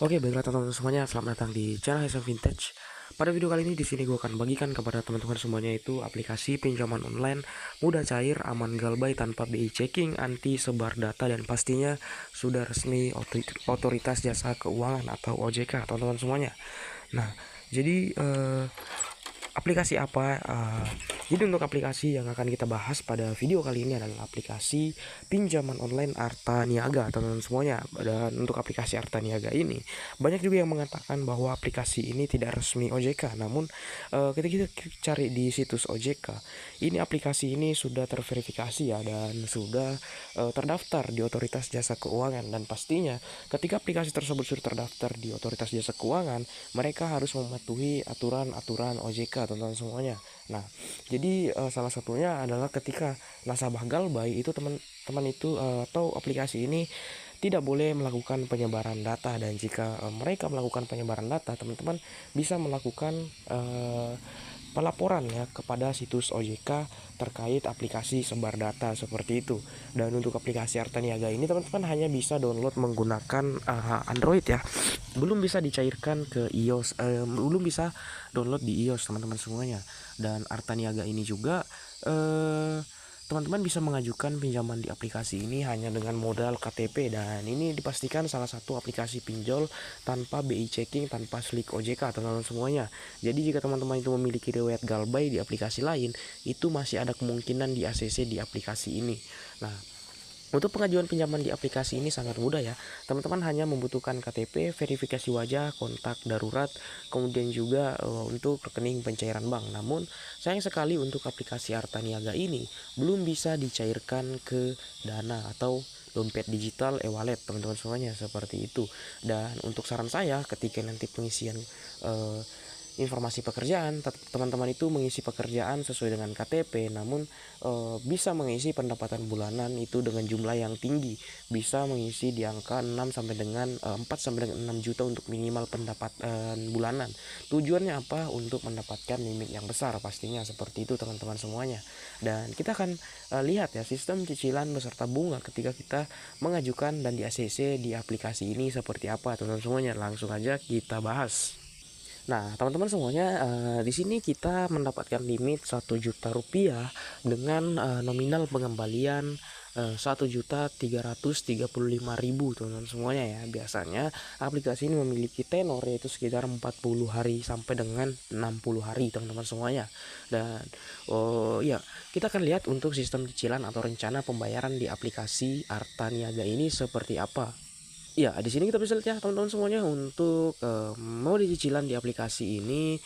Oke, baiklah teman-teman semuanya, selamat datang di channel SM Vintage. Pada video kali ini di sini gue akan bagikan kepada teman-teman semuanya itu aplikasi pinjaman online mudah, cair, aman, galbay tanpa BI checking, anti sebar data, dan pastinya sudah resmi otoritas jasa keuangan atau OJK, teman-teman semuanya. Nah, jadi aplikasi apa? Jadi untuk aplikasi yang akan kita bahas pada video kali ini adalah aplikasi pinjaman online Arta Niaga, teman-teman semuanya. Dan untuk aplikasi Arta Niaga ini, banyak juga yang mengatakan bahwa aplikasi ini tidak resmi OJK. Namun ketika kita cari di situs OJK, ini aplikasi ini sudah terverifikasi ya, dan sudah terdaftar di Otoritas Jasa Keuangan. Dan pastinya ketika aplikasi tersebut sudah terdaftar di Otoritas Jasa Keuangan, mereka harus mematuhi aturan-aturan OJK, teman-teman semuanya. Nah, jadi salah satunya adalah ketika nasabah galbay itu teman-teman itu atau aplikasi ini tidak boleh melakukan penyebaran data, dan jika mereka melakukan penyebaran data, teman-teman bisa melakukan pelaporan ya kepada situs OJK terkait aplikasi sebar data seperti itu. Dan untuk aplikasi Arta Niaga ini teman-teman hanya bisa download menggunakan Android ya, belum bisa dicairkan ke iOS, belum bisa download di iOS, teman-teman semuanya. Dan Arta Niaga ini juga teman-teman bisa mengajukan pinjaman di aplikasi ini hanya dengan modal KTP, dan ini dipastikan salah satu aplikasi pinjol tanpa BI checking, tanpa slik OJK, teman-teman semuanya. Jadi jika teman-teman itu memiliki riwayat galbay di aplikasi lain, itu masih ada kemungkinan di ACC di aplikasi ini. Nah, untuk pengajuan pinjaman di aplikasi ini sangat mudah ya. Teman-teman hanya membutuhkan KTP, verifikasi wajah, kontak darurat, kemudian juga untuk rekening pencairan bank. Namun sayang sekali untuk aplikasi Arta Niaga ini belum bisa dicairkan ke Dana atau dompet digital e-wallet, teman-teman semuanya, seperti itu. Dan untuk saran saya ketika nanti pengisian informasi pekerjaan, teman-teman itu mengisi pekerjaan sesuai dengan KTP, namun bisa mengisi pendapatan bulanan itu dengan jumlah yang tinggi, bisa mengisi di angka 6 sampai dengan 4 sampai dengan 6 juta untuk minimal pendapatan bulanan. Tujuannya apa? Untuk mendapatkan limit yang besar, pastinya seperti itu teman-teman semuanya. Dan kita akan lihat ya sistem cicilan beserta bunga ketika kita mengajukan dan di ACC di aplikasi ini seperti apa, teman-teman semuanya. Langsung aja kita bahas. Nah, teman-teman semuanya, di sini kita mendapatkan limit 1 juta rupiah dengan nominal pengembalian 1.335.000, teman-teman semuanya ya. Biasanya aplikasi ini memiliki tenor yaitu sekitar 40 hari sampai dengan 60 hari, teman-teman semuanya. Dan ya, kita akan lihat untuk sistem cicilan atau rencana pembayaran di aplikasi Arta Niaga ini seperti apa. Ya, di sini kita bisa lihat ya teman-teman semuanya, untuk mode cicilan di aplikasi ini,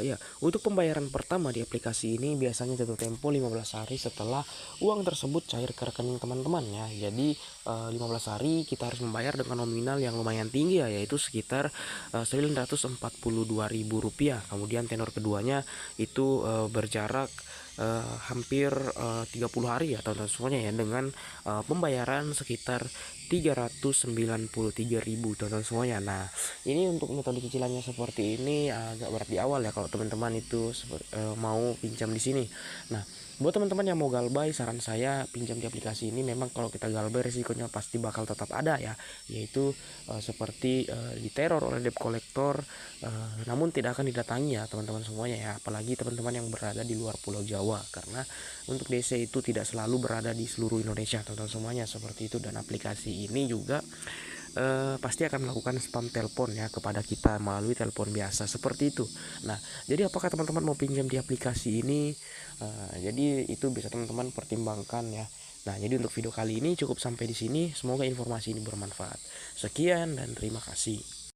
ya, untuk pembayaran pertama di aplikasi ini biasanya jatuh tempo 15 hari setelah uang tersebut cair ke rekening teman-teman ya. Jadi 15 hari kita harus membayar dengan nominal yang lumayan tinggi ya, yaitu sekitar Rp942.000. Kemudian tenor keduanya itu berjarak hampir 30 hari ya teman-teman semuanya ya, dengan pembayaran sekitar 393.000, teman-teman semuanya. Nah, ini untuk metode cicilannya seperti ini agak berat di awal ya kalau teman-teman itu mau pinjam di sini. Nah, buat teman-teman yang mau galbay, saran saya pinjam di aplikasi ini. Memang kalau kita galbay resikonya pasti bakal tetap ada ya, yaitu seperti diteror oleh debt collector, namun tidak akan didatangi ya teman-teman semuanya ya, apalagi teman-teman yang berada di luar Pulau Jawa, karena untuk DC itu tidak selalu berada di seluruh Indonesia, teman-teman semuanya, seperti itu. Dan aplikasi ini juga pasti akan melakukan spam telepon ya kepada kita melalui telepon biasa seperti itu. Nah, jadi apakah teman-teman mau pinjam di aplikasi ini? Jadi itu bisa teman-teman pertimbangkan ya. Nah, jadi untuk video kali ini cukup sampai di sini. Semoga informasi ini bermanfaat. Sekian dan terima kasih.